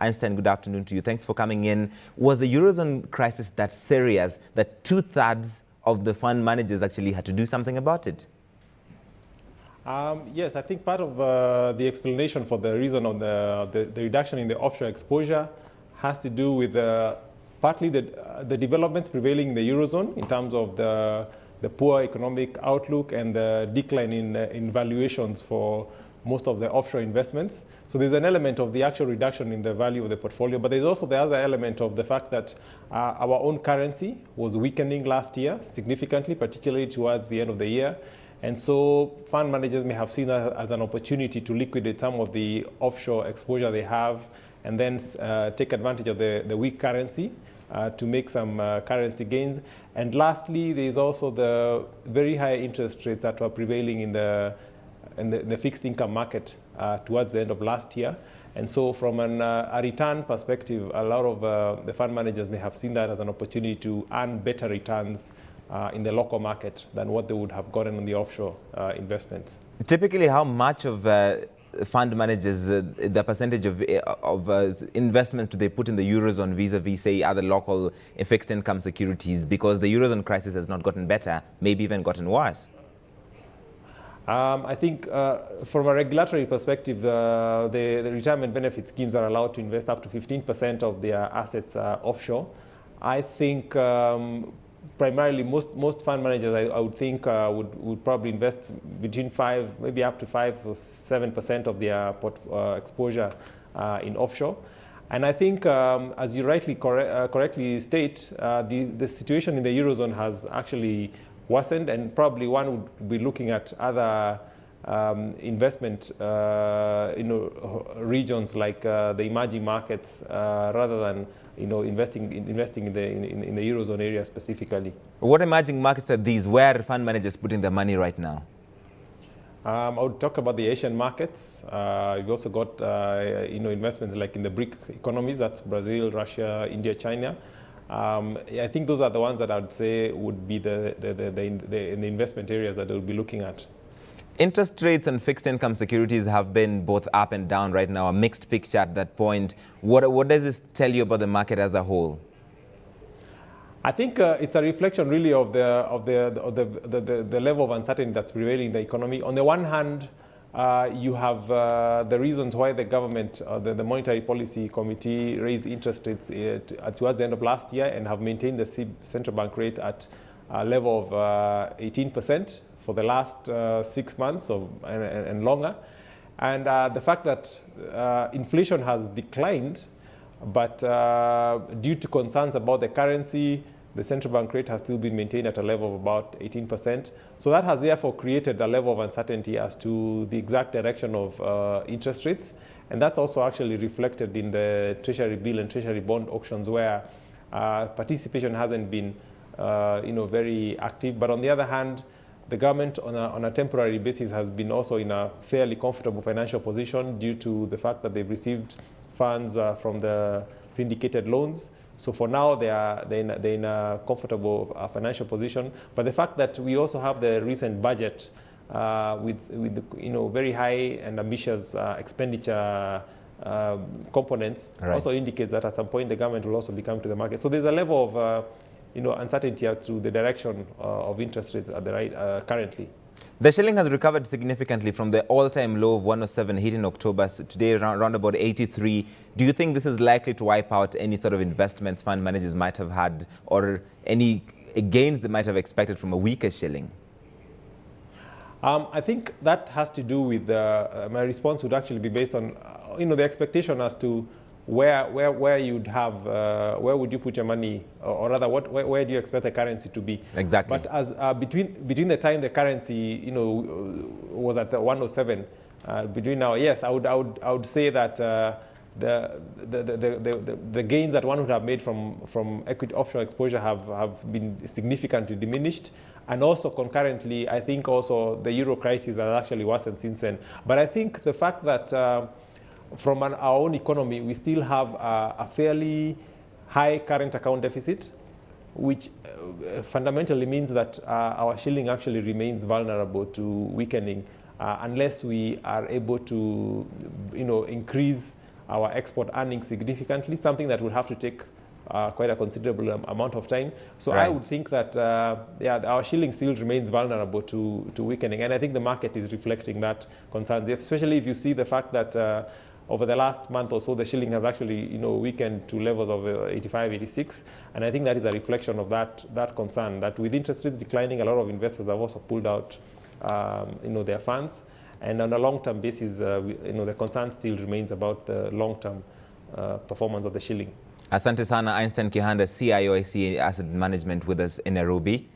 Einstein, good afternoon to you. Thanks for coming in. Was the Eurozone crisis that serious that 2/3 of the fund managers actually had to do something about it? Yes, I think part of the explanation for the reason of the reduction in the offshore exposure has to do with partly the developments prevailing in the Eurozone in terms of the poor economic outlook and the decline in valuations for most of the offshore investments. So there's an element of the actual reduction in the value of the portfolio, but there's also the other element of the fact that our own currency was weakening last year significantly, particularly towards the end of the year. And so fund managers may have seen that as an opportunity to liquidate some of the offshore exposure they have and then take advantage of the weak currency to make some currency gains. And lastly, there's also the very high interest rates that were prevailing in the fixed income market towards the end of last year. And so from a return perspective, a lot of the fund managers may have seen that as an opportunity to earn better returns in the local market than what they would have gotten on the offshore investments. Typically, how much of fund managers, the percentage of investments do they put in the Eurozone vis-a-vis, say, other local fixed income securities? Because the Eurozone crisis has not gotten better, maybe even gotten worse. I think from a regulatory perspective, the retirement benefit schemes are allowed to invest up to 15% of their assets offshore. I think primarily most fund managers, I would think, would probably invest between 5, maybe up to 5 or 7% of their exposure in offshore. And I think, as you rightly correctly state, the situation in the Eurozone has actually worsened, and probably one would be looking at other investment regions like the emerging markets rather than investing in the Eurozone area specifically. What emerging markets are these? Where are fund managers putting their money right now? I would talk about the Asian markets. You've also got investments like in the BRIC economies. That's Brazil, Russia, India, China. I think those are the ones that I would say would be the investment areas that they'll be looking at. Interest rates and fixed income securities have been both up and down right now, a mixed picture at that point. What does this tell you about the market as a whole? I think it's a reflection really of the level of uncertainty that's prevailing in the economy. On the one hand, you have the reasons why the government, the Monetary Policy Committee, raised interest rates towards the end of last year and have maintained the central bank rate at a level of 18% for the last 6 months and longer. And the fact that inflation has declined, but due to concerns about the currency, the central bank rate has still been maintained at a level of about 18%. So that has therefore created a level of uncertainty as to the exact direction of interest rates. And that's also actually reflected in the Treasury bill and Treasury bond auctions, where participation hasn't been very active. But on the other hand, the government on a temporary basis has been also in a fairly comfortable financial position due to the fact that they've received funds from the syndicated loans. So for now, they're in a comfortable financial position. But the fact that we also have the recent budget with very high and ambitious expenditure components also indicates that at some point the government will also be coming to the market. So there's a level of uncertainty as to the direction of interest rates at the currently. The shilling has recovered significantly from the all-time low of 107 hit in October. So today, around about 83. Do you think this is likely to wipe out any sort of investments fund managers might have had, or any gains they might have expected from a weaker shilling? I think that has to do with my response would actually be based on the expectation as to where you'd have where would you put your money, or rather where do you expect the currency to be? Exactly. But as between the time the currency was at 107 between now, yes, I would say that the gains that one would have made from equity offshore exposure have been significantly diminished. And also concurrently, I think also the euro crisis has actually worsened since then. But I think the fact that from our own economy, we still have a fairly high current account deficit, which fundamentally means that our shilling actually remains vulnerable to weakening unless we are able to increase our export earnings significantly, something that will have to take quite a considerable amount of time. So Right. I would think that our shilling still remains vulnerable to weakening, and I think the market is reflecting that concern, especially if you see the fact that over the last month or so, the shilling has actually weakened to levels of 85, 86, and I think that is a reflection of that concern, that with interest rates declining, a lot of investors have also pulled out their funds, and on a long-term basis, the concern still remains about the long-term performance of the shilling. Asante sana, Einstein Kihanda, CIO ICEA Asset Management, with us in Nairobi.